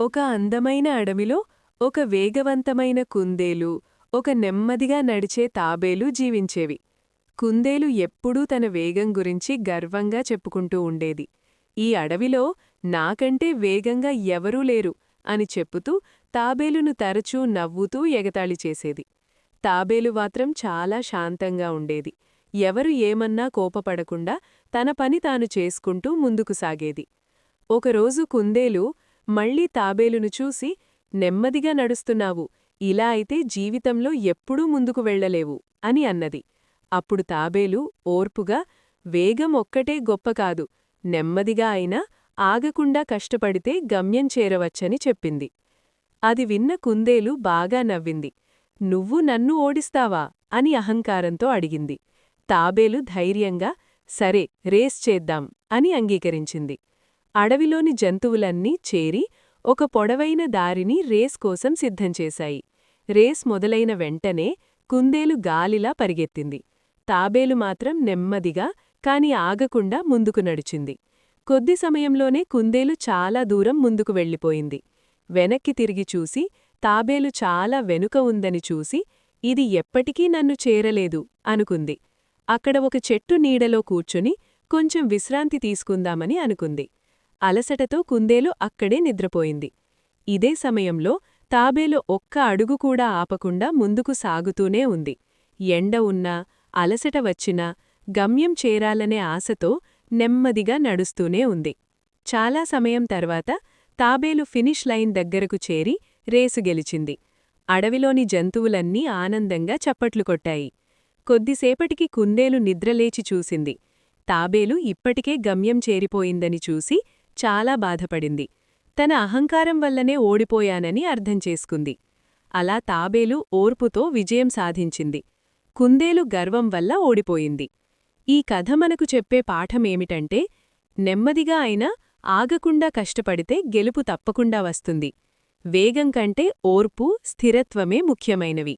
ఒక అందమైన అడవిలో ఒక వేగవంతమైన కుందేలు, ఒక నెమ్మదిగా నడిచే తాబేలు జీవించేవి. కుందేలు ఎప్పుడూ తన వేగం గురించి గర్వంగా చెప్పుకుంటూ ఉండేది. ఈ అడవిలో నాకంటే వేగంగా ఎవరూ లేరు అని చెప్పుతూ తాబేలును తరచూ నవ్వుతూ ఎగతాళి చేసేది. తాబేలు మాత్రం చాలా శాంతంగా ఉండేది. ఎవరు ఏమన్నా కోపపడకుండా తన పని తాను చేసుకుంటూ ముందుకు సాగేది. ఒకరోజు కుందేలు మళ్లీ తాబేలును చూసి, నెమ్మదిగా నడుస్తున్నావు, ఇలా అయితే జీవితంలో ఎప్పుడూ ముందుకు వెళ్లలేవు అని అన్నది. అప్పుడు తాబేలు ఓర్పుగా, వేగం ఒక్కటే గొప్ప కాదు, నెమ్మదిగా అయినా ఆగకుండా కష్టపడితే గమ్యం చేరవచ్చని చెప్పింది. అది విన్న కుందేలు బాగా నవ్వింది. నువ్వు నన్ను ఓడిస్తావా అని అహంకారంతో అడిగింది. తాబేలు ధైర్యంగా, సరే రేస్ చేద్దాం అని అంగీకరించింది. అడవిలోని జంతువులన్నీ చేరి ఒక పొడవైన దారిని రేస్ కోసం సిద్ధంచేశాయి. రేస్ మొదలైన వెంటనే కుందేలు గాలిలా పరిగెత్తింది. తాబేలు మాత్రం నెమ్మదిగా, కాని ఆగకుండా ముందుకు నడిచింది. కొద్ది సమయంలోనే కుందేలు చాలా దూరం ముందుకు వెళ్ళిపోయింది. వెనక్కి తిరిగి చూసి తాబేలు చాలా వెనుక ఉందని చూసి, ఇది ఎప్పటికీ నన్ను చేరలేదు అనుకుంది. అక్కడ ఒక చెట్టు నీడలో కూర్చుని కొంచెం విశ్రాంతి తీసుకుందామని అనుకుంది. అలసటతో కుందేలు అక్కడే నిద్రపోయింది. ఇదే సమయంలో తాబేలు ఒక్క అడుగు కూడా ఆపకుండా ముందుకు సాగుతూనే ఉంది. ఎండ ఉన్నా, అలసట వచ్చినా, గమ్యం చేరాలనే ఆశతో నెమ్మదిగా నడుస్తూనే ఉంది. చాలా సమయం తర్వాత తాబేలు ఫినిష్ లైన్ దగ్గరకు చేరి రేసు గెలిచింది. అడవిలోని జంతువులన్నీ ఆనందంగా చప్పట్లు కొట్టాయి. కొద్దిసేపటికి కుందేలు నిద్రలేచి చూసింది. తాబేలు ఇప్పటికే గమ్యం చేరిపోయిందని చూసి చాలా బాధపడింది. తన అహంకారం వల్లనే ఓడిపోయానని అర్థం చేసుకుంది. అలా తాబేలు ఓర్పుతో విజయం సాధించింది. కుందేలు గర్వం వల్ల ఓడిపోయింది. ఈ కథ మనకు చెప్పే పాఠమేమిటంటే, నెమ్మదిగా అయినా ఆగకుండా కష్టపడితే గెలుపు తప్పకుండా వస్తుంది. వేగం కంటే ఓర్పు, స్థిరత్వమే ముఖ్యమైనవి.